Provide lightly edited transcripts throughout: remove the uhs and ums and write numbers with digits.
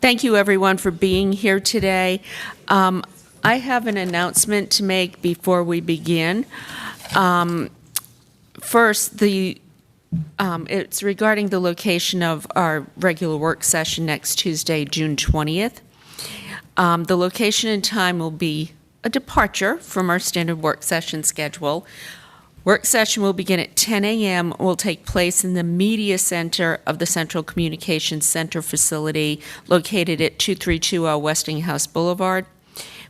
Thank you, everyone, for being here today. I have an announcement to make before we begin. First, it's regarding the location of our regular work session next Tuesday, June 20th. The location and time will be a departure from our standard work session schedule. Work session will begin at 10 a.m. will take place in the Media Center of the Central Communications Center facility located at 2320 Westinghouse Boulevard.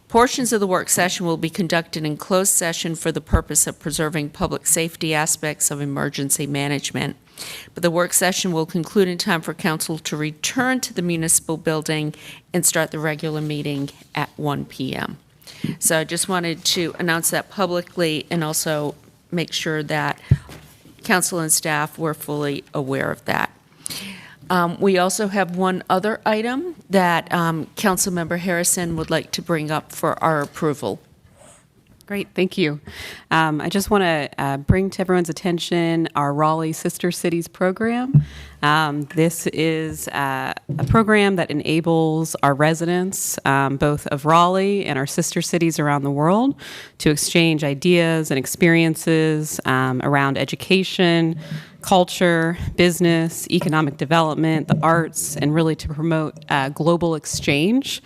Portions of the work session will be conducted in closed session for the purpose of preserving public safety aspects of emergency management. But the work session will conclude in time for council to return to the municipal building and start the regular meeting at 1 p.m. So I just wanted to announce that publicly and also make sure that council and staff were fully aware of that. We also have one other item that Councilmember Harrison would like to bring up for our approval. Great, thank you. I just want to bring to everyone's attention our Raleigh Sister Cities program. This is a program that enables our residents, both of Raleigh and our sister cities around the world, to exchange ideas and experiences around education, culture, business, economic development, the arts, and really to promote global exchange.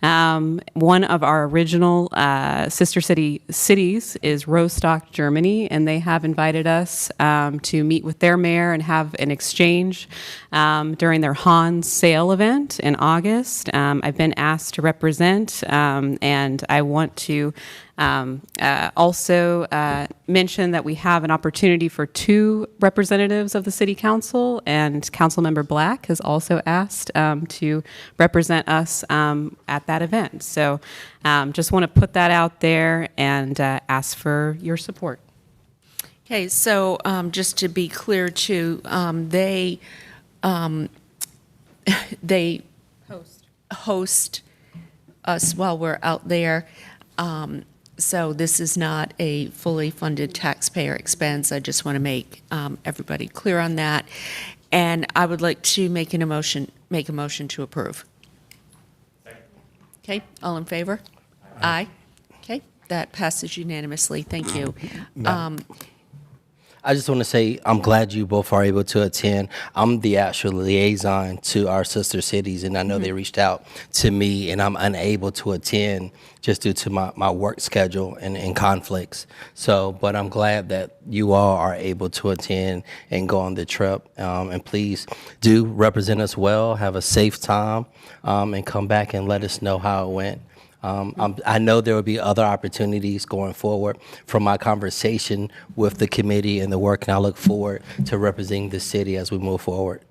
One of our original sister cities is Rostock, Germany, and they have invited us to meet with their mayor and have an exchange during their Hans sale event in August. I've been asked to represent, and I want to also mention that we have an opportunity for 2 representatives of the City Council, and Councilmember Black has also asked to represent us at that event. So just want to put that out there and ask for your support. Okay, so just to be clear too, they host us while we're out there. So this is not a fully funded taxpayer expense. I just want to make everybody clear on that. And I would like to make a motion to approve. Okay, all in favor? Aye. Okay, that passes unanimously. Thank you. I just want to say I'm glad you both are able to attend. I'm the actual liaison to our sister cities, and I know they reached out to me, and I'm unable to attend just due to my work schedule and conflicts. So, but I'm glad that you all are able to attend and go on the trip. And please do represent us well, have a safe time, and come back and let us know how it went. I know there will be other opportunities going forward from my conversation with the committee and the work, and I look forward to representing the city as we move forward.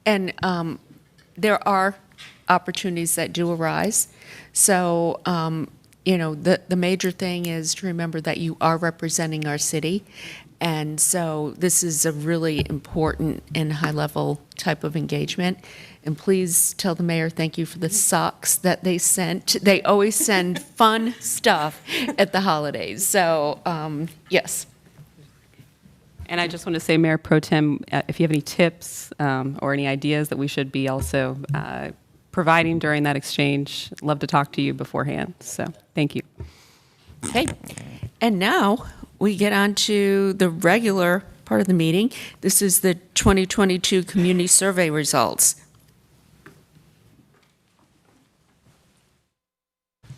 And there are opportunities that do arise. So, the major thing is to remember that you are representing our city. And so this is a really important and high-level type of engagement. And please tell the mayor thank you for the socks that they sent. They always send fun stuff at the holidays. So, yes. And I just want to say, Mayor Pro Tem, if you have any tips or any ideas that we should be also providing during that exchange, love to talk to you beforehand. So, thank you. Okay. And now we get on to the regular part of the meeting. This is the 2022 community survey results.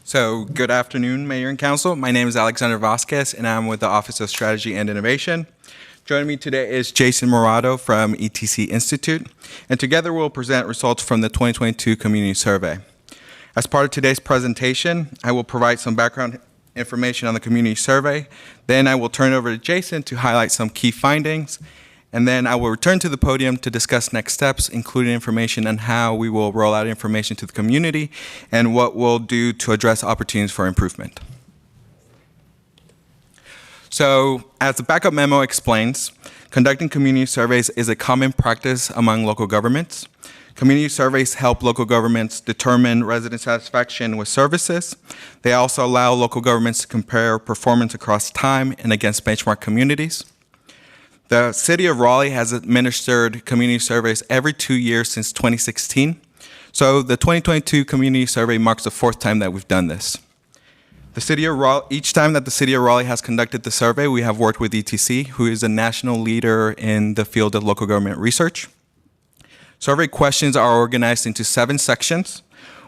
So good afternoon, Mayor and Council. My name is Alexander Vasquez, and I'm with the Office of Strategy and Innovation. Joining me today is Jason Morado from ETC Institute, and together we'll present results from the 2022 Community Survey. As part of today's presentation, I will provide some background information on the Community Survey. Then I will turn it over to Jason to highlight some key findings, and then I will return to the podium to discuss next steps, including information on how we will roll out information to the community and what we'll do to address opportunities for improvement. So, as the backup memo explains, conducting community surveys is a common practice among local governments. Community surveys help local governments determine resident satisfaction with services. They also allow local governments to compare performance across time and against benchmark communities. The City of Raleigh has administered community surveys every 2 years since 2016. So the 2022 community survey marks the 4th time that we've done this. Each time that the City of Raleigh has conducted the survey, we have worked with ETC, who is a national leader in the field of local government research. Survey questions are organized into 7 sections.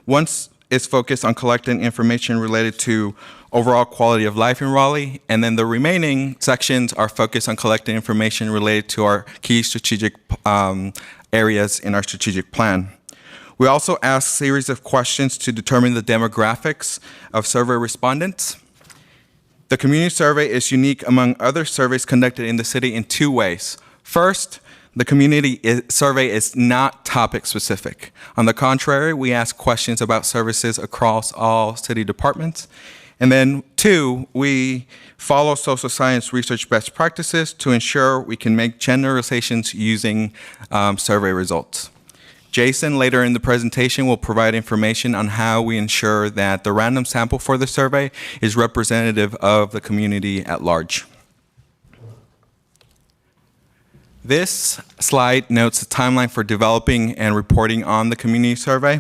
One is focused on collecting information related to overall quality of life in Raleigh, and then the remaining sections are focused on collecting information related to our key strategic areas in our strategic plan. We also ask a series of questions to determine the demographics of survey respondents. The community survey is unique among other surveys conducted in the city in 2 ways. First, the community survey is not topic specific. On the contrary, we ask questions about services across all city departments. And then 2, we follow social science research best practices to ensure we can make generalizations using survey results. Jason, later in the presentation, will provide information on how we ensure that the random sample for the survey is representative of the community at large. This slide notes the timeline for developing and reporting on the community survey.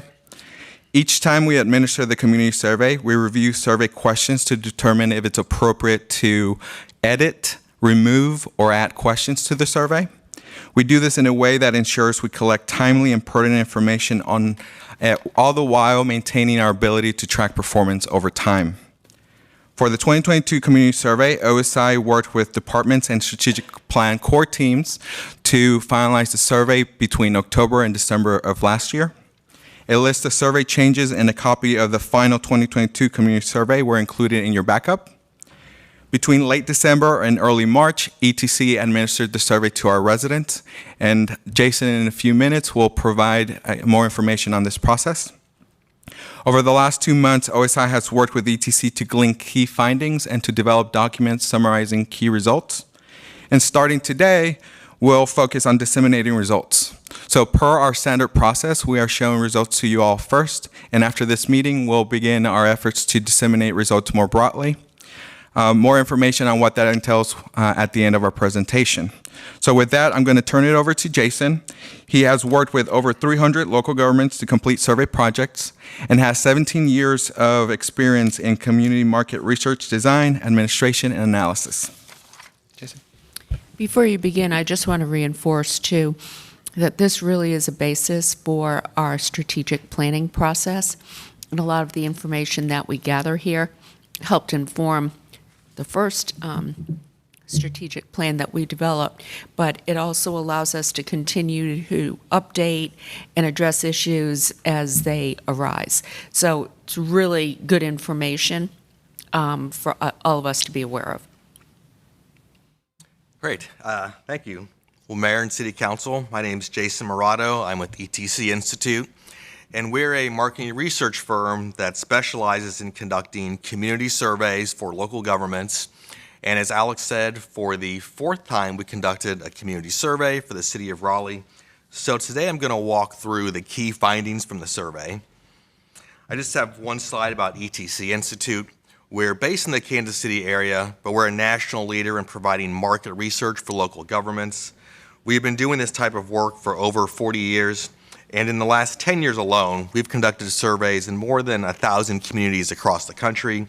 Each time we administer the community survey, we review survey questions to determine if it's appropriate to edit, remove, or add questions to the survey. We do this in a way that ensures we collect timely and pertinent information all the while maintaining our ability to track performance over time. For the 2022 community survey, OSI worked with departments and strategic plan core teams to finalize the survey between October and December of last year. A list of survey changes and a copy of the final 2022 community survey were included in your backup. Between late December and early March, ETC administered the survey to our residents, and Jason in a few minutes will provide more information on this process. Over the last 2 months, OSI has worked with ETC to glean key findings and to develop documents summarizing key results. And starting today, we'll focus on disseminating results. So per our standard process, we are showing results to you all first, and after this meeting, we'll begin our efforts to disseminate results more broadly. More information on what that entails at the end of our presentation. So with that, I'm going to turn it over to Jason. He has worked with over 300 local governments to complete survey projects and has 17 years of experience in community market research, design, administration, and analysis. Jason? Before you begin, I just want to reinforce, too, that this really is a basis for our strategic planning process, and a lot of the information that we gather here helped inform the first strategic plan that we developed, but it also allows us to continue to update and address issues as they arise. So it's really good information for all of us to be aware of. Great. Thank you. Well, Mayor and City Council, my name is Jason Morado. I'm with ETC Institute, and we're a marketing research firm that specializes in conducting community surveys for local governments. And as Alex said, for the 4th time, we conducted a community survey for the City of Raleigh. So today I'm going to walk through the key findings from the survey. I just have one slide about ETC Institute. We're based in the Kansas City area, but we're a national leader in providing market research for local governments. We've been doing this type of work for over 40 years. And in the last 10 years alone, we've conducted surveys in more than 1,000 communities across the country,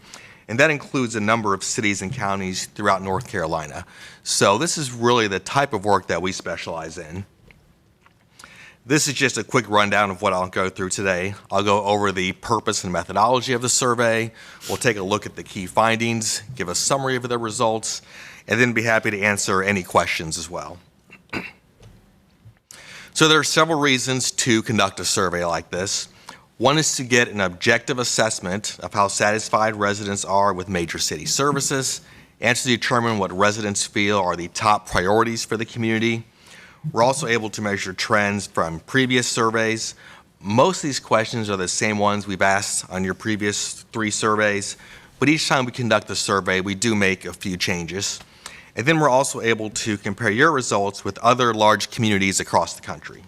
and that includes a number of cities and counties throughout North Carolina. So this is really the type of work that we specialize in. This is just a quick rundown of what I'll go through today. I'll go over the purpose and methodology of the survey. We'll take a look at the key findings, give a summary of the results, and then be happy to answer any questions as well. So there are several reasons to conduct a survey like this. One is to get an objective assessment of how satisfied residents are with major city services and to determine what residents feel are the top priorities for the community. We're also able to measure trends from previous surveys. Most of these questions are the same ones we've asked on your previous 3 surveys, but each time we conduct the survey, we do make a few changes. And then we're also able to compare your results with other large communities across the country.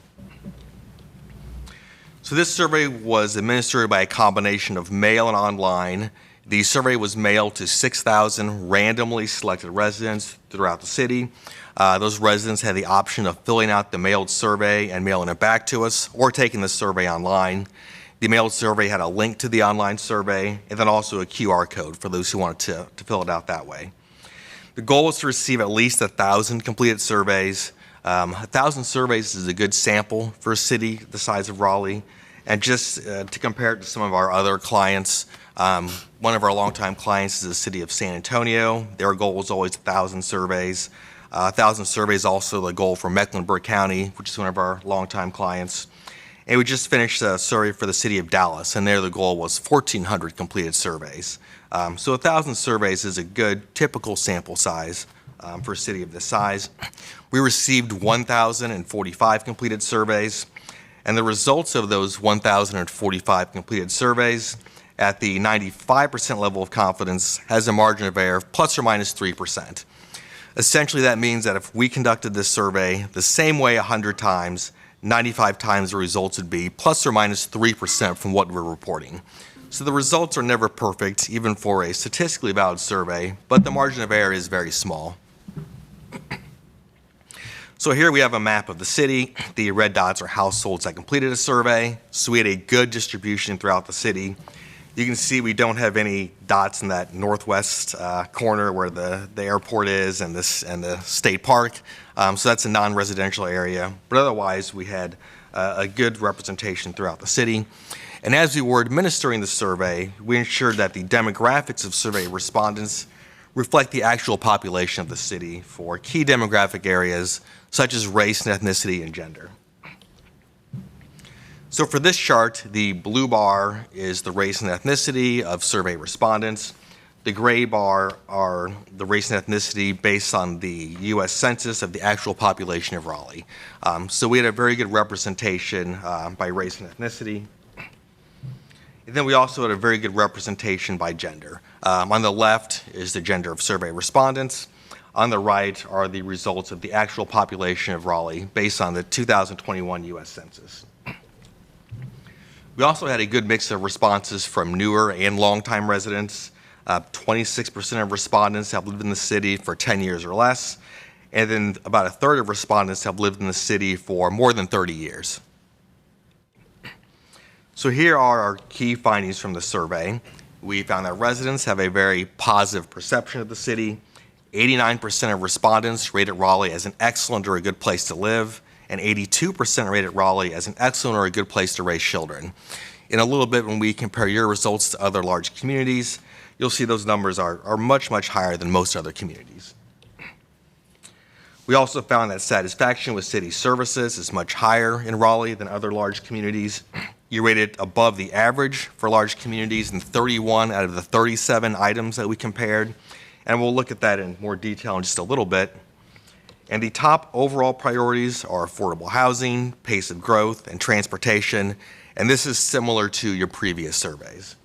So this survey was administered by a combination of mail and online. The survey was mailed to 6,000 randomly selected residents throughout the city. Those residents had the option of filling out the mailed survey and mailing it back to us, or taking the survey online. The mailed survey had a link to the online survey, and then also a QR code for those who wanted to fill it out that way. The goal was to receive at least 1,000 completed surveys. 1,000 surveys is a good sample for a city the size of Raleigh. And just to compare it to some of our other clients, one of our longtime clients is the city of San Antonio. Their goal was always 1,000 surveys. 1,000 surveys also the goal for Mecklenburg County, which is one of our longtime clients. And we just finished a survey for the city of Dallas, and there the goal was 1,400 completed surveys. So 1,000 surveys is a good typical sample size for a city of this size. We received 1,045 completed surveys, and the results of those 1,045 completed surveys at the 95% level of confidence has a margin of error of plus or minus 3%. Essentially, that means that if we conducted this survey the same way 100 times, 95 times the results would be plus or minus 3% from what we're reporting. So the results are never perfect, even for a statistically valid survey, but the margin of error is very small. So here we have a map of the city. The red dots are households that completed a survey. So we had a good distribution throughout the city. You can see we don't have any dots in that northwest corner where the airport is and the state park. So that's a non-residential area. But otherwise, we had a good representation throughout the city. And as we were administering the survey, we ensured that the demographics of survey respondents reflect the actual population of the city for key demographic areas such as race and ethnicity and gender. So for this chart, the blue bar is the race and ethnicity of survey respondents. The gray bar are the race and ethnicity based on the U.S. Census of the actual population of Raleigh. So we had a very good representation by race and ethnicity. And then we also had a very good representation by gender. On the left is the gender of survey respondents. On the right are the results of the actual population of Raleigh based on the 2021 U.S. Census. We also had a good mix of responses from newer and longtime residents. 26% of respondents have lived in the city for 10 years or less, and then about a third of respondents have lived in the city for more than 30 years. So here are our key findings from the survey. We found that residents have a very positive perception of the city. 89% of respondents rated Raleigh as an excellent or a good place to live, and 82% rated Raleigh as an excellent or a good place to raise children. In a little bit, when we compare your results to other large communities, you'll see those numbers are much, much higher than most other communities. We also found that satisfaction with city services is much higher in Raleigh than other large communities. You rated above the average for large communities in 31 out of the 37 items that we compared, and we'll look at that in more detail in just a little bit. And the top overall priorities are affordable housing, pace of growth, and transportation, and this is similar to your previous surveys.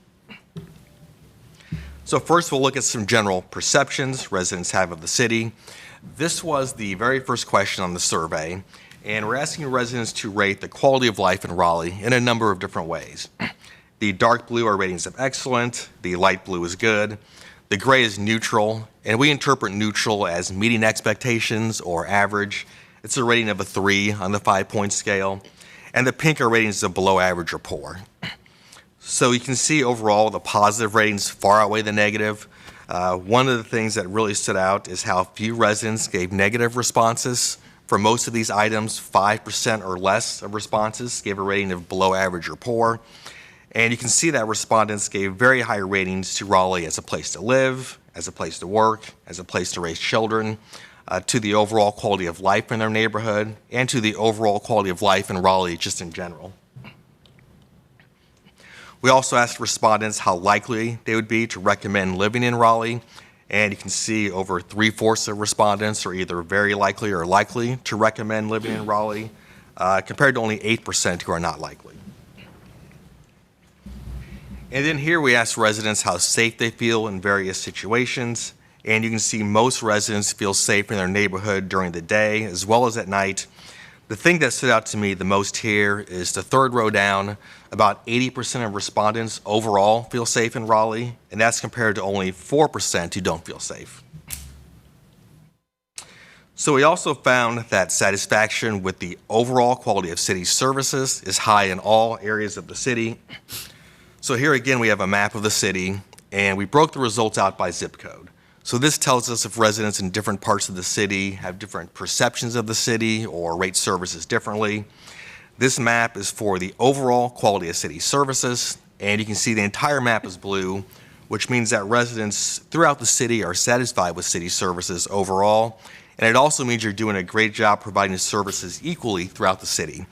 So first we'll look at some general perceptions residents have of the city. This was the very first question on the survey, and we're asking residents to rate the quality of life in Raleigh in a number of different ways. The dark blue are ratings of excellent, the light blue is good, the gray is neutral, and we interpret neutral as meeting expectations or average. It's a rating of a 3 on the 5-point scale, and the pink are ratings of below average or poor. So you can see overall the positive ratings far outweigh the negative. One of the things that really stood out is how few residents gave negative responses. For most of these items, 5% or less of responses gave a rating of below average or poor. And you can see that respondents gave very high ratings to Raleigh as a place to live, as a place to work, as a place to raise children, to the overall quality of life in their neighborhood, and to the overall quality of life in Raleigh just in general. We also asked respondents how likely they would be to recommend living in Raleigh, and you can see over 3/4 of respondents are either very likely or likely to recommend living in Raleigh, compared to only 8% who are not likely. And then here we asked residents how safe they feel in various situations, and you can see most residents feel safe in their neighborhood during the day as well as at night, The thing that stood out to me the most here is the third row down. About 80% of respondents overall feel safe in Raleigh, and that's compared to only 4% who don't feel safe. So we also found that satisfaction with the overall quality of city services is high in all areas of the city. So here again, we have a map of the city, and we broke the results out by zip code. So this tells us if residents in different parts of the city have different perceptions of the city or rate services differently. This map is for the overall quality of city services, and you can see the entire map is blue, which means that residents throughout the city are satisfied with city services overall, and it also means you're doing a great job providing services equally throughout the city.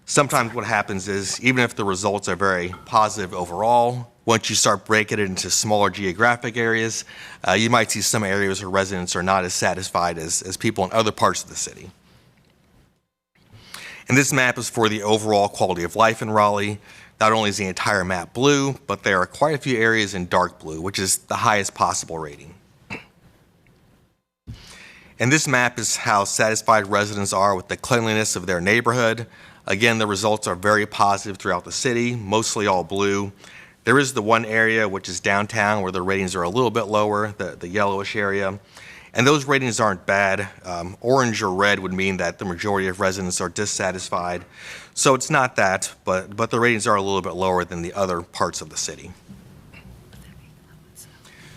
Sometimes what happens is, even if the results are very positive overall, once you start breaking it into smaller geographic areas, you might see some areas where residents are not as satisfied as people in other parts of the city. And this map is for the overall quality of life in Raleigh. Not only is the entire map blue, but there are quite a few areas in dark blue, which is the highest possible rating. And this map is how satisfied residents are with the cleanliness of their neighborhood. Again, the results are very positive throughout the city, mostly all blue. There is the one area, which is downtown, where the ratings are a little bit lower, the yellowish area. And those ratings aren't bad. Orange or red would mean that the majority of residents are dissatisfied. So it's not that, but the ratings are a little bit lower than the other parts of the city.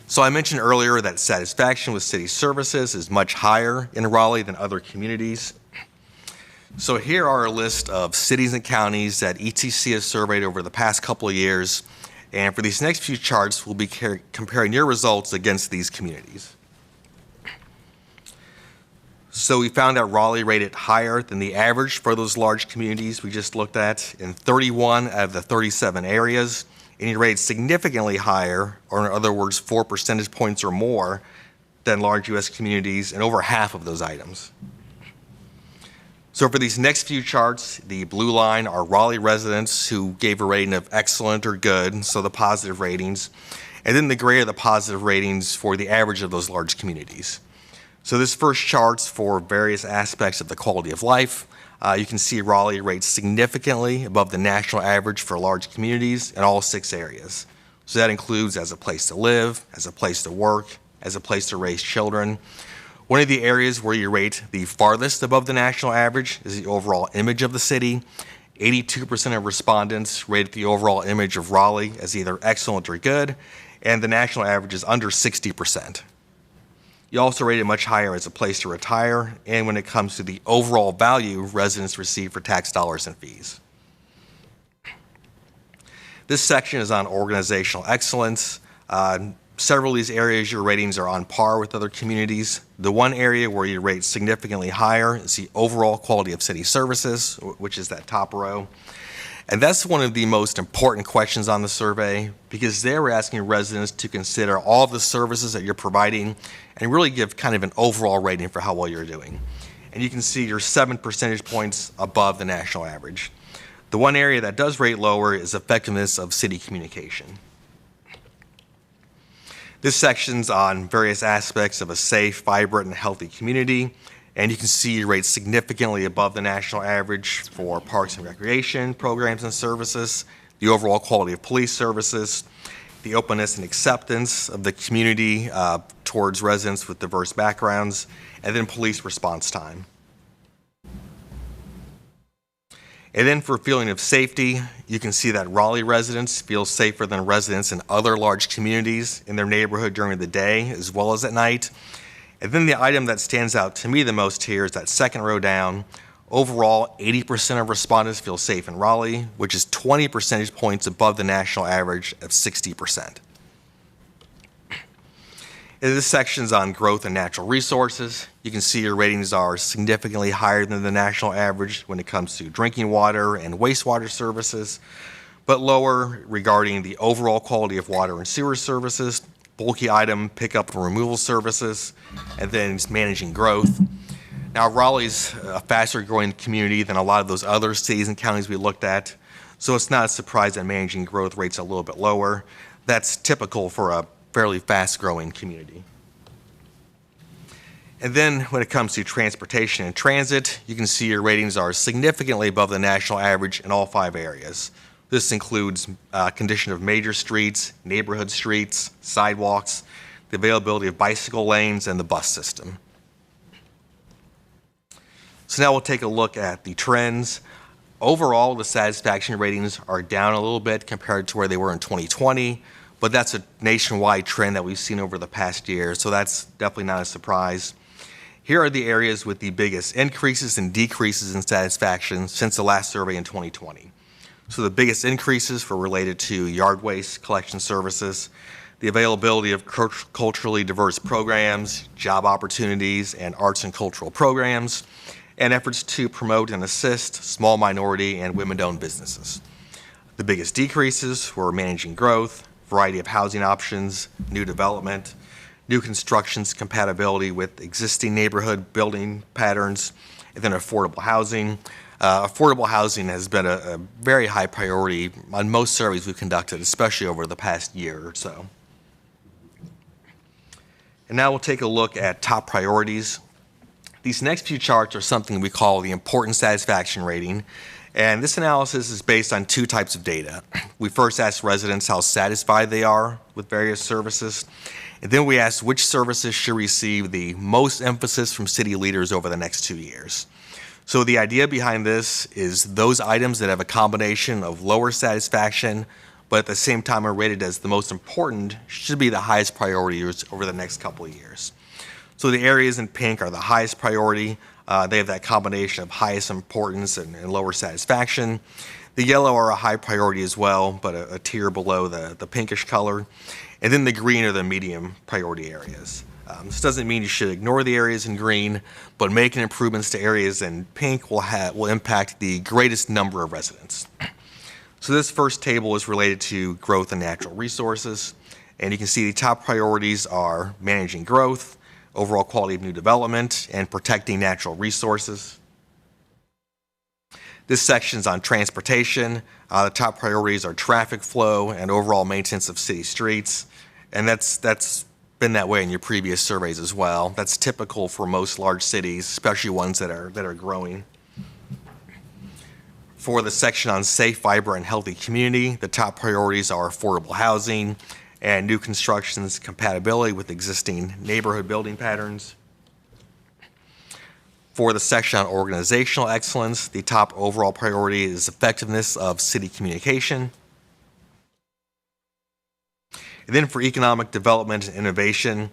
So I mentioned earlier that satisfaction with city services is much higher in Raleigh than other communities. So here are a list of cities and counties that ETC has surveyed over the past couple of years. And for these next few charts, we'll be comparing your results against these communities. So we found that Raleigh rated higher than the average for those large communities we just looked at in 31 out of the 37 areas. And you rated significantly higher, or in other words, 4 percentage points or more, than large U.S. communities in over half of those items. So for these next few charts, the blue line are Raleigh residents who gave a rating of excellent or good, so the positive ratings, and then the gray are the positive ratings for the average of those large communities. So this first chart's for various aspects of the quality of life. You can see Raleigh rates significantly above the national average for large communities in all 6 areas. So that includes as a place to live, as a place to work, as a place to raise children. One of the areas where you rate the farthest above the national average is the overall image of the city. 82% of respondents rated the overall image of Raleigh as either excellent or good, and the national average is under 60%. You also rate it much higher as a place to retire, and when it comes to the overall value residents receive for tax dollars and fees. This section is on organizational excellence. Several of these areas, your ratings are on par with other communities. The one area where you rate significantly higher is the overall quality of city services, which is that top row. And that's one of the most important questions on the survey, because they were asking residents to consider all of the services that you're providing and really give kind of an overall rating for how well you're doing. And you can see you're 7 percentage points above the national average. The one area that does rate lower is effectiveness of city communication. This section's on various aspects of a safe, vibrant, and healthy community. And you can see you rate significantly above the national average for parks and recreation programs and services, the overall quality of police services, the openness and acceptance of the community towards residents with diverse backgrounds, and then police response time. And then for feeling of safety, you can see that Raleigh residents feel safer than residents in other large communities in their neighborhood during the day as well as at night. And then the item that stands out to me the most here is that second row down. Overall, 80% of respondents feel safe in Raleigh, which is 20 percentage points above the national average of 60%. And this section's on growth and natural resources. You can see your ratings are significantly higher than the national average when it comes to drinking water and wastewater services, but lower regarding the overall quality of water and sewer services, bulky item pickup and removal services, and then managing growth. Now, Raleigh's a faster growing community than a lot of those other cities and counties we looked at, so it's not a surprise that managing growth rates a little bit lower. That's typical for a fairly fast growing community. And then when it comes to transportation and transit, you can see your ratings are significantly above the national average in all 5 areas. This includes condition of major streets, neighborhood streets, sidewalks, the availability of bicycle lanes, and the bus system. So now we'll take a look at the trends. Overall, the satisfaction ratings are down a little bit compared to where they were in 2020, but that's a nationwide trend that we've seen over the past year, so that's definitely not a surprise. Here are the areas with the biggest increases and decreases in satisfaction since the last survey in 2020. So the biggest increases were related to yard waste collection services, the availability of culturally diverse programs, job opportunities, and arts and cultural programs, and efforts to promote and assist small minority and women-owned businesses. The biggest decreases were managing growth, variety of housing options, new development, new construction's compatibility with existing neighborhood building patterns, and then affordable housing. Affordable housing has been a very high priority on most surveys we've conducted, especially over the past year or so. And now we'll take a look at top priorities. These next few charts are something we call the important satisfaction rating, and this analysis is based on 2 types of data. We first ask residents how satisfied they are with various services, and then we ask which services should receive the most emphasis from city leaders over the next 2 years. So the idea behind this is those items that have a combination of lower satisfaction, but at the same time are rated as the most important, should be the highest priorities over the next couple of years. So the areas in pink are the highest priority. They have that combination of highest importance and lower satisfaction. The yellow are a high priority as well, but a tier below the pinkish color. And then the green are the medium priority areas. This doesn't mean you should ignore the areas in green, but making improvements to areas in pink will impact the greatest number of residents. So this first table is related to growth and natural resources. And you can see the top priorities are managing growth, overall quality of new development, and protecting natural resources. This section is on transportation. The top priorities are traffic flow and overall maintenance of city streets. And that's been that way in your previous surveys as well. That's typical for most large cities, especially ones that are growing. For the section on safe, vibrant, and healthy community, the top priorities are affordable housing and new construction's compatibility with existing neighborhood building patterns. For the section on organizational excellence, the top overall priority is effectiveness of city communication. And then for economic development and innovation,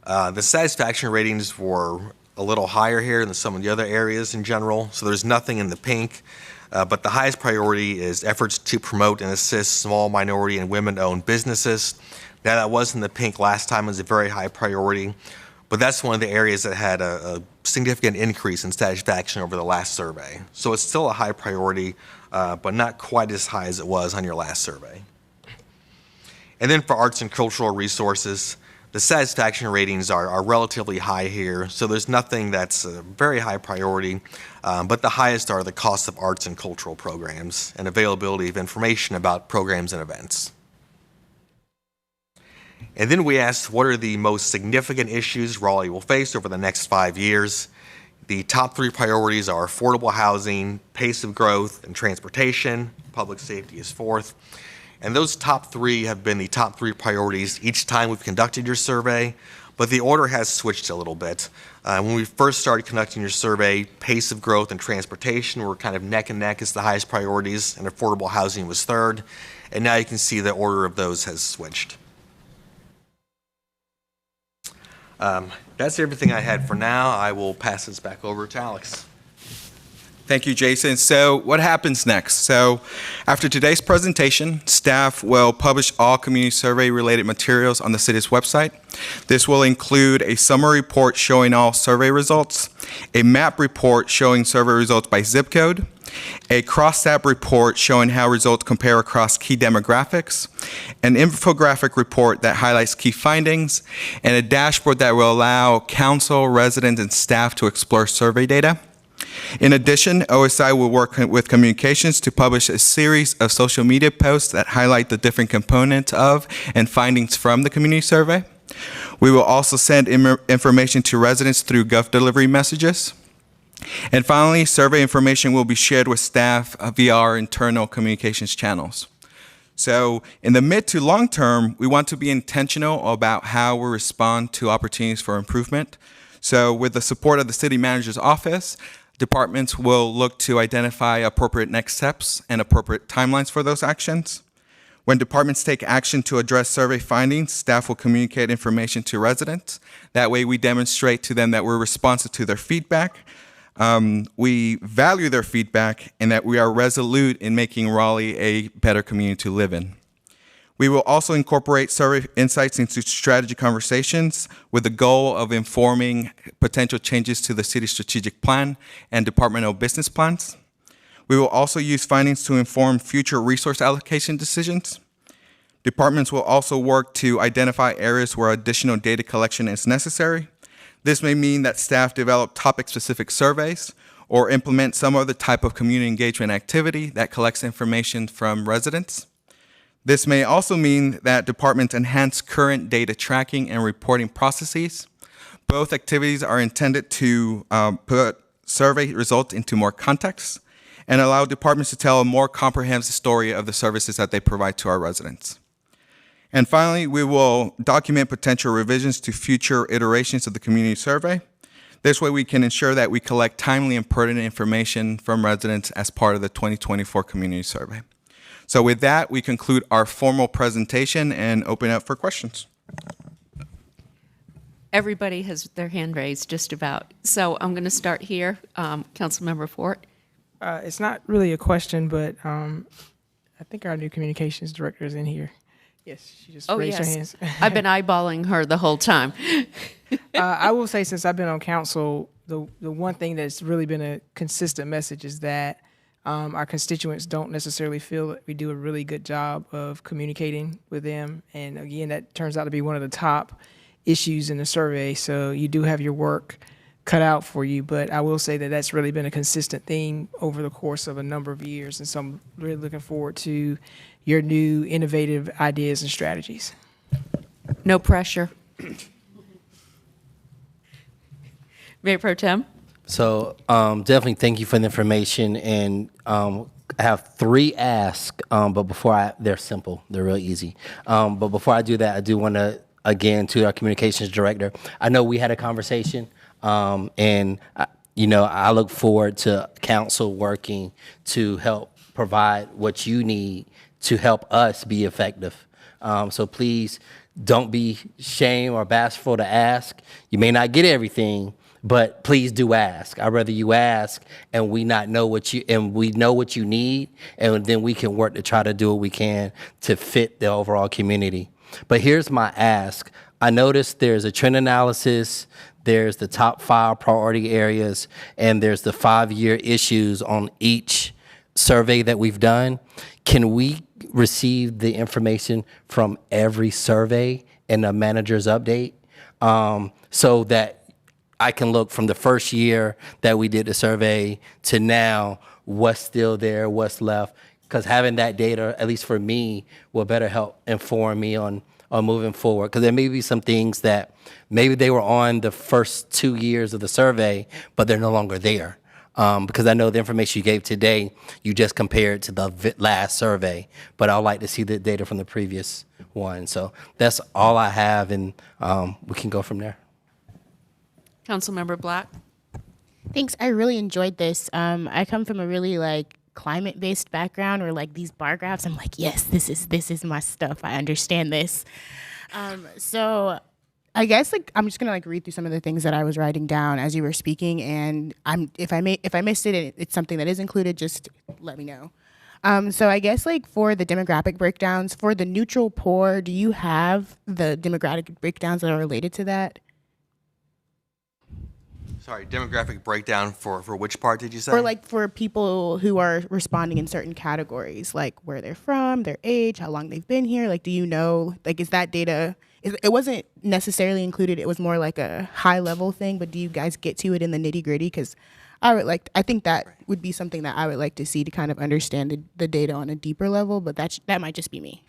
the satisfaction ratings were a little higher here than some of the other areas in general. So there's nothing in the pink, but the highest priority is efforts to promote and assist small minority and women-owned businesses. Now that was in the pink last time, it was a very high priority, but that's one of the areas that had a significant increase in satisfaction over the last survey. So it's still a high priority, but not quite as high as it was on your last survey. And then for arts and cultural resources, the satisfaction ratings are relatively high here, so there's nothing that's a very high priority, but the highest are the cost of arts and cultural programs and availability of information about programs and events. And then we asked what are the most significant issues Raleigh will face over the next 5 years. The top 3 priorities are affordable housing, pace of growth, and transportation. Public safety is 4th. And those top 3 have been the top 3 priorities each time we've conducted your survey, but the order has switched a little bit. When we first started conducting your survey, pace of growth and transportation were kind of neck and neck as the highest priorities, and affordable housing was 3rd. And now you can see the order of those has switched. That's everything I had for now. I will pass this back over to Alex. Thank you, Jason. So what happens next? So after today's presentation, staff will publish all community survey related materials on the city's website. This will include a summary report showing all survey results, a map report showing survey results by zip code, a cross-tab report showing how results compare across key demographics, an infographic report that highlights key findings, and a dashboard that will allow council, residents, and staff to explore survey data. In addition, OSI will work with communications to publish a series of social media posts that highlight the different components of and findings from the community survey. We will also send information to residents through GovDelivery messages. And finally, survey information will be shared with staff via our internal communications channels. So in the mid to long term, we want to be intentional about how we respond to opportunities for improvement. So with the support of the city manager's office, departments will look to identify appropriate next steps and appropriate timelines for those actions. When departments take action to address survey findings, staff will communicate information to residents. That way we demonstrate to them that we're responsive to their feedback. We value their feedback and that we are resolute in making Raleigh a better community to live in. We will also incorporate survey insights into strategy conversations with the goal of informing potential changes to the city strategic plan and departmental business plans. We will also use findings to inform future resource allocation decisions. Departments will also work to identify areas where additional data collection is necessary. This may mean that staff develop topic-specific surveys or implement some other type of community engagement activity that collects information from residents. This may also mean that departments enhance current data tracking and reporting processes. Both activities are intended to put survey results into more context and allow departments to tell a more comprehensive story of the services that they provide to our residents. And finally, we will document potential revisions to future iterations of the community survey. This way we can ensure that we collect timely and pertinent information from residents as part of the 2024 community survey. So with that, we conclude our formal presentation and open up for questions. Everybody has their hand raised, just about. So I'm going to start here. Councilmember Fort. It's not really a question, but I think our new communications director is in here. Yes, she just raised her hands. I've been eyeballing her the whole time. I will say, since I've been on council, the one thing that's really been a consistent message is that our constituents don't necessarily feel that we do a really good job of communicating with them. And again, that turns out to be one of the top issues in the survey. So you do have your work cut out for you, but I will say that that's really been a consistent theme over the course of a number of years. And so I'm really looking forward to your new innovative ideas and strategies. No pressure. Mayor Pro Tem. So definitely thank you for the information, and I have 3 asks, but they're simple, they're real easy. But before I do that, I do want to, again, to our communications director, I know we had a conversation, and I look forward to council working to help provide what you need to help us be effective. So please don't be shame or bashful to ask. You may not get everything, but please do ask. I'd rather you ask and we know what you need, and then we can work to try to do what we can to fit the overall community. But here's my ask. I noticed there's a trend analysis, there's the top 5 priority areas, and there's the 5-year issues on each survey that we've done. Can we receive the information from every survey in the manager's update, so that I can look from the first year that we did the survey to now, what's still there, what's left? Because having that data, at least for me, will better help inform me on moving forward. Because there may be some things that maybe they were on the first 2 years of the survey, but they're no longer there. Because I know the information you gave today, you just compared to the last survey, but I'd like to see the data from the previous one. So that's all I have, and we can go from there. Councilmember Black. Thanks. I really enjoyed this. I come from a really climate-based background, where these bar graphs, I'm like, yes, this is my stuff. I understand this. So I guess I'm just gonna read through some of the things that I was writing down as you were speaking, and if I missed it, it's something that is included, just let me know. So I guess for the demographic breakdowns, for the neutral poor, do you have the demographic breakdowns that are related to that? Sorry, demographic breakdown for which part did you say? Or for people who are responding in certain categories, like where they're from, their age, how long they've been here. Do you know, is that data, it wasn't necessarily included, it was more like a high level thing, but do you guys get to it in the nitty gritty? Because I think that would be something that I would like to see to kind of understand the data on a deeper level, but that might just be me.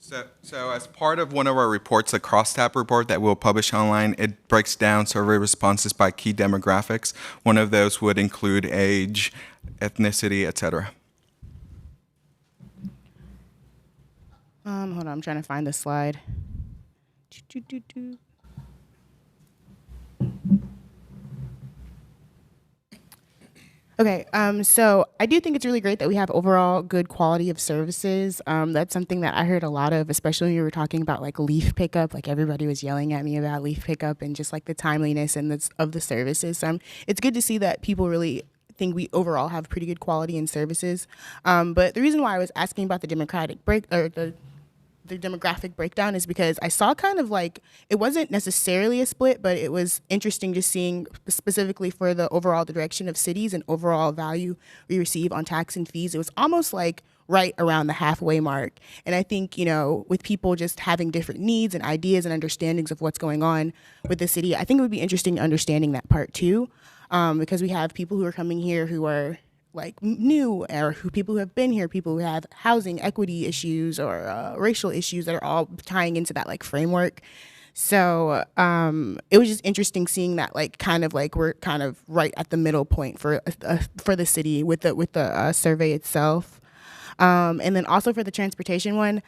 So as part of one of our reports, the crosstab report that we'll publish online, it breaks down survey responses by key demographics. One of those would include age, ethnicity, etc. Hold on, I'm trying to find the slide. Okay, so I do think it's really great that we have overall good quality of services. That's something that I heard a lot of, especially when you were talking about like leaf pickup. Like everybody was yelling at me about leaf pickup and just like the timeliness and of the services. So it's good to see that people really think we overall have pretty good quality in services. But the reason why I was asking about the the demographic breakdown is because I saw kind of like, it wasn't necessarily a split, but it was interesting just seeing specifically for the overall direction of cities and overall value we receive on tax and fees. It was almost like right around the halfway mark. And I think, you know, with people just having different needs and ideas and understandings of what's going on with the city, I think it would be interesting understanding that part too, because we have people who are coming here who are like new, or people who have been here, people who have housing equity issues or racial issues that are all tying into that like framework. So it was just interesting seeing that like kind of like we're kind of right at the middle point for the city with the survey itself, and then also for the transportation one,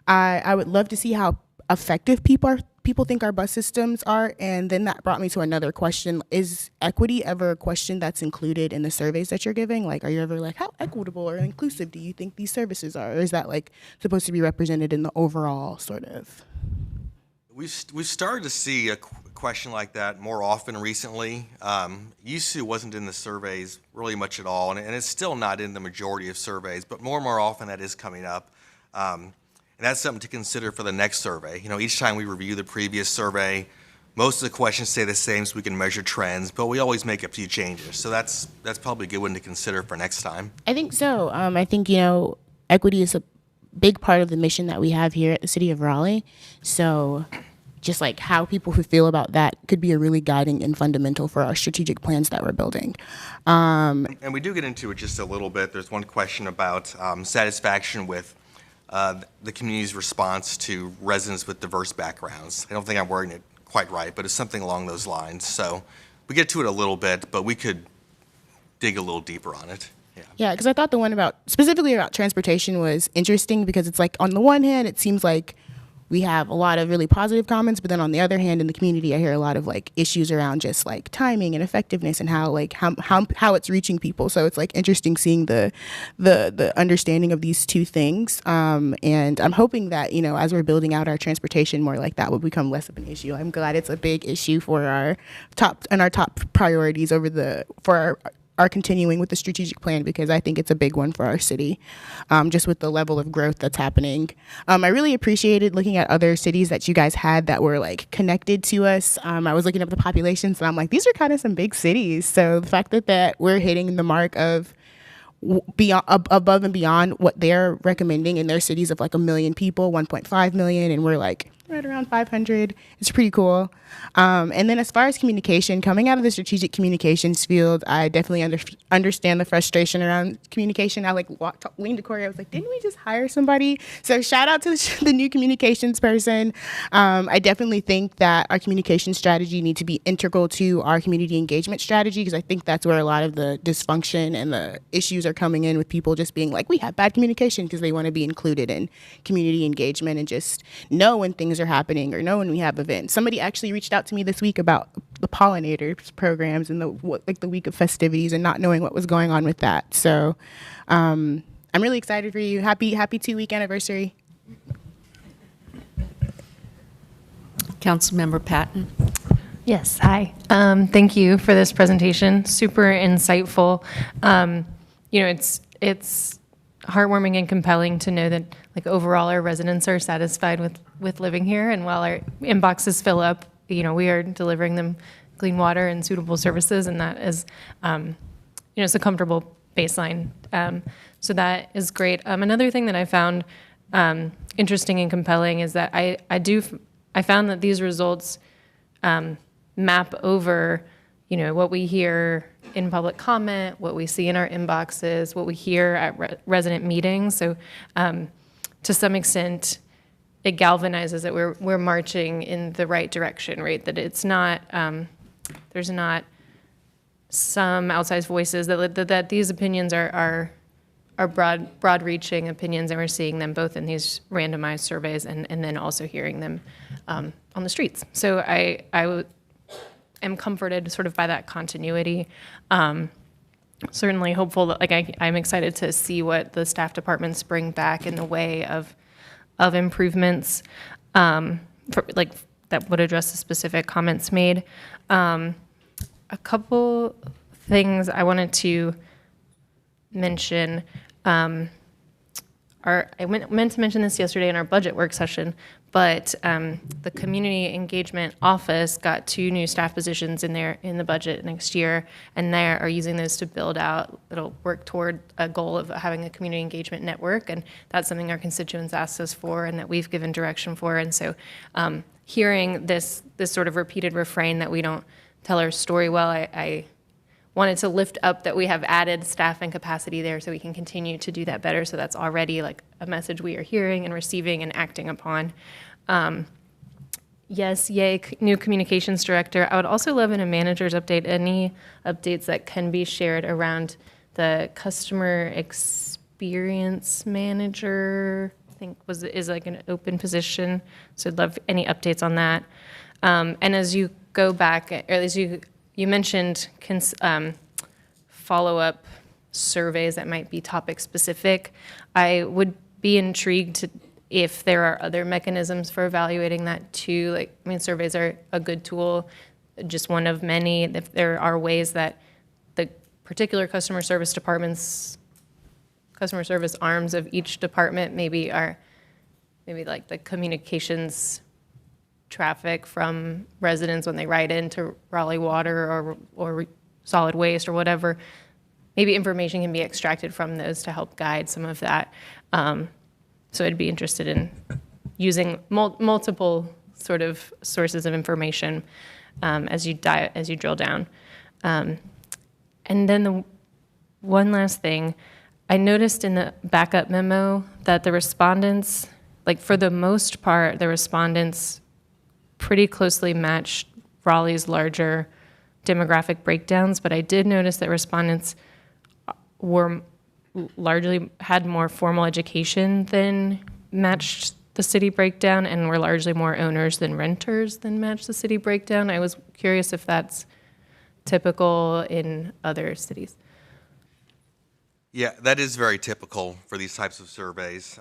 I would love to see how effective people think our bus systems are. And then that brought me to another question. Is equity ever a question that's included in the surveys that you're giving? Like, are you ever like, how equitable or inclusive do you think these services are? Or is that like supposed to be represented in the overall sort of? We've started to see a question like that more often recently. Used to wasn't in the surveys really much at all, and it's still not in the majority of surveys, but more and more often that is coming up. And that's something to consider for the next survey. You know, each time we review the previous survey, most of the questions stay the same so we can measure trends, but we always make a few changes. So that's probably a good one to consider for next time. I think so. I think, you know, equity is a big part of the mission that we have here at the City of Raleigh. So just like how people who feel about that could be a really guiding and fundamental for our strategic plans that we're building. And we do get into it just a little bit. There's one question about satisfaction with the community's response to residents with diverse backgrounds. I don't think I'm wording it quite right, but it's something along those lines. So we get to it a little bit, but we could dig a little deeper on it. Yeah, because I thought the one specifically about transportation was interesting because it's like on the one hand, it seems like we have a lot of really positive comments, but then on the other hand, in the community, I hear a lot of like issues around just like timing and effectiveness and how it's reaching people. So it's like interesting seeing the understanding of these two things. And I'm hoping that, you know, as we're building out our transportation, more like that will become less of an issue. I'm glad it's a big issue for our top priorities for our continuing with the strategic plan, because I think it's a big one for our city, just with the level of growth that's happening. I really appreciated looking at other cities that you guys had that were like connected to us. I was looking up the populations and I'm like, these are kind of some big cities. So the fact that we're hitting the mark of above and beyond what they're recommending in their cities of like 1 million people, 1.5 million, and we're like right around 500. It's pretty cool. And then as far as communication, coming out of the strategic communications field, I definitely understand the frustration around communication. I like leaned to Corey. I was like, didn't we just hire somebody? So shout out to the new communications person. I definitely think that our communication strategy needs to be integral to our community engagement strategy, because I think that's where a lot of the dysfunction and the issues are coming in, with people just being like, we have bad communication, because they want to be included in community engagement and just know when things are happening or know when we have events. Somebody actually reached out to me this week about the pollinators programs and the week of festivities and not knowing what was going on with that. So I'm really excited for you. Happy 2-week anniversary. Councilmember Patton. Yes, hi. Thank you for this presentation. Super insightful. You know, it's heartwarming and compelling to know that, like, overall our residents are satisfied with living here, and while our inboxes fill up, you know, we are delivering them clean water and suitable services, and that is, you know, it's a comfortable baseline. So that is great. Another thing that I found interesting and compelling is that I found that these results map over, you know, what we hear in public comment, what we see in our inboxes, what we hear at resident meetings. So to some extent, it galvanizes that we're marching in the right direction, right? That it's not, there's not some outsized voices, that these opinions are broad-reaching opinions, and we're seeing them both in these randomized surveys and then also hearing them on the streets. So I am comforted sort of by that continuity. Certainly hopeful that, like, I'm excited to see what the staff departments bring back in the way of improvements, like that would address the specific comments made. A couple things I wanted to mention. I meant to mention this yesterday in our budget work session, but the community engagement office got 2 new staff positions in the budget next year, and they are using those to build out. It'll work toward a goal of having a community engagement network, and that's something our constituents asked us for, and that we've given direction for. And so, hearing this sort of repeated refrain that we don't tell our story well, I wanted to lift up that we have added staff and capacity there so we can continue to do that better. So that's already like a message we are hearing and receiving and acting upon. Yes, yay, new communications director. I would also love in a manager's update, any updates that can be shared around the customer experience manager, I think is like an open position. So I'd love any updates on that. And as you go back, or as you mentioned follow-up surveys that might be topic specific. I would be intrigued if there are other mechanisms for evaluating that too. Like, I mean, surveys are a good tool, just one of many. If there are ways that the particular customer service arms of each department maybe like the communications traffic from residents when they write into Raleigh Water or solid waste or whatever, maybe information can be extracted from those to help guide some of that. So I'd be interested in using multiple sort of sources of information as you drill down. And then the one last thing, I noticed in the backup memo that the respondents, like for the most part, the respondents pretty closely matched Raleigh's larger demographic breakdowns, but I did notice that respondents were largely had more formal education than matched the city breakdown, and were largely more owners than renters than matched the city breakdown. I was curious if that's typical in other cities. Yeah, that is very typical for these types of surveys.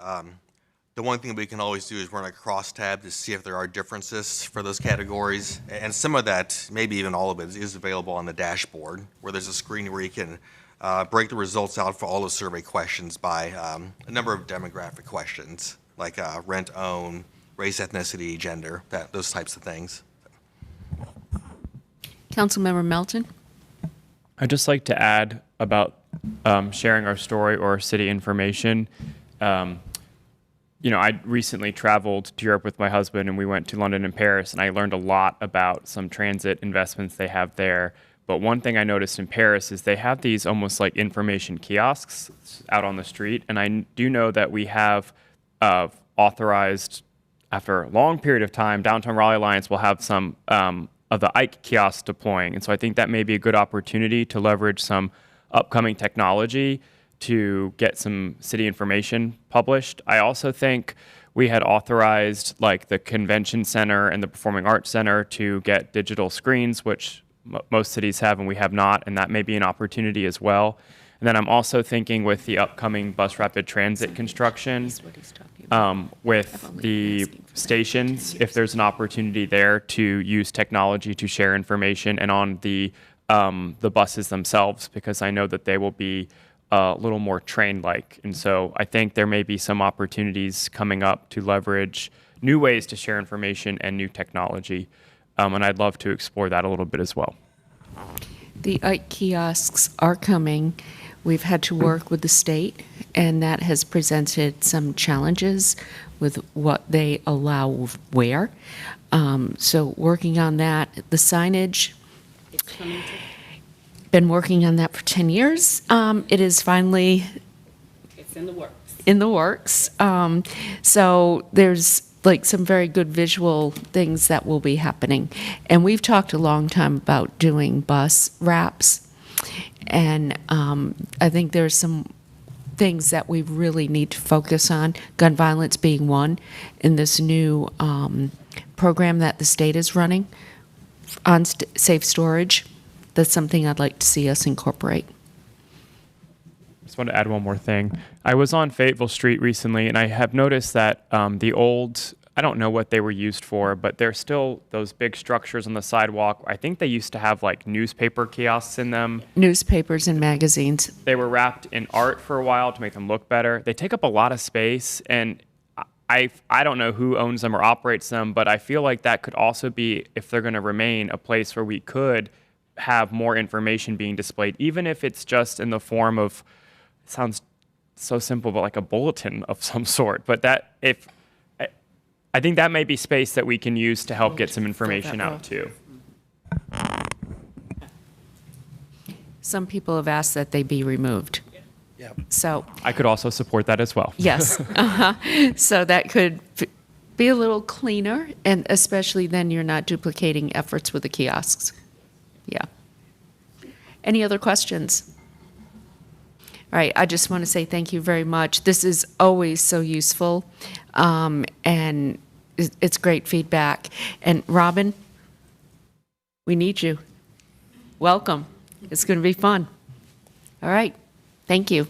The one thing we can always do is run a crosstab to see if there are differences for those categories. And some of that, maybe even all of it, is available on the dashboard, where there's a screen where you can break the results out for all the survey questions by a number of demographic questions, like rent, own, race, ethnicity, gender, those types of things. Councilmember Melton? I'd just like to add about sharing our story or city information. I recently traveled to Europe with my husband, and we went to London and Paris, and I learned a lot about some transit investments they have there. But one thing I noticed in Paris is they have these almost like information kiosks out on the street, and I do know that we have authorized, after a long period of time, Downtown Raleigh Alliance will have some of the Ike kiosks deploying. And so I think that may be a good opportunity to leverage some upcoming technology to get some city information published. I also think we had authorized like the Convention Center and the Performing Arts Center to get digital screens, which most cities have and we have not, and that may be an opportunity as well. And then I'm also thinking with the upcoming bus rapid transit construction, with the stations, if there's an opportunity there to use technology to share information, and on the buses themselves, because I know that they will be a little more train-like. And so I think there may be some opportunities coming up to leverage new ways to share information and new technology. And I'd love to explore that a little bit as well. The Ike kiosks are coming. We've had to work with the state, and that has presented some challenges with what they allow where. So working on that, the signage, been working on that for 10 years. It is finally It's in the works. in the works. So there's like some very good visual things that will be happening. And we've talked a long time about doing bus wraps. And I think there's some things that we really need to focus on, gun violence being one, in this new program that the state is running on safe storage. That's something I'd like to see us incorporate. Just want to add one more thing. I was on Fayetteville Street recently, and I have noticed that the old, I don't know what they were used for, but there's still those big structures on the sidewalk. I think they used to have like newspaper kiosks in them. Newspapers and magazines. They were wrapped in art for a while to make them look better. They take up a lot of space, and I don't know who owns them or operates them, but I feel like that could also be, if they're going to remain, a place where we could have more information being displayed, even if it's just in the form of, it sounds so simple, but like a bulletin of some sort. But that, if I think that may be space that we can use to help get some information out too. Some people have asked that they be removed. Yeah. So, I could also support that as well. yes. So that could be a little cleaner, and especially then you're not duplicating efforts with the kiosks. Yeah. Any other questions? All right, I just want to say thank you very much. This is always so useful, and it's great feedback. And Robin, we need you. Welcome. It's going to be fun. All right, thank you.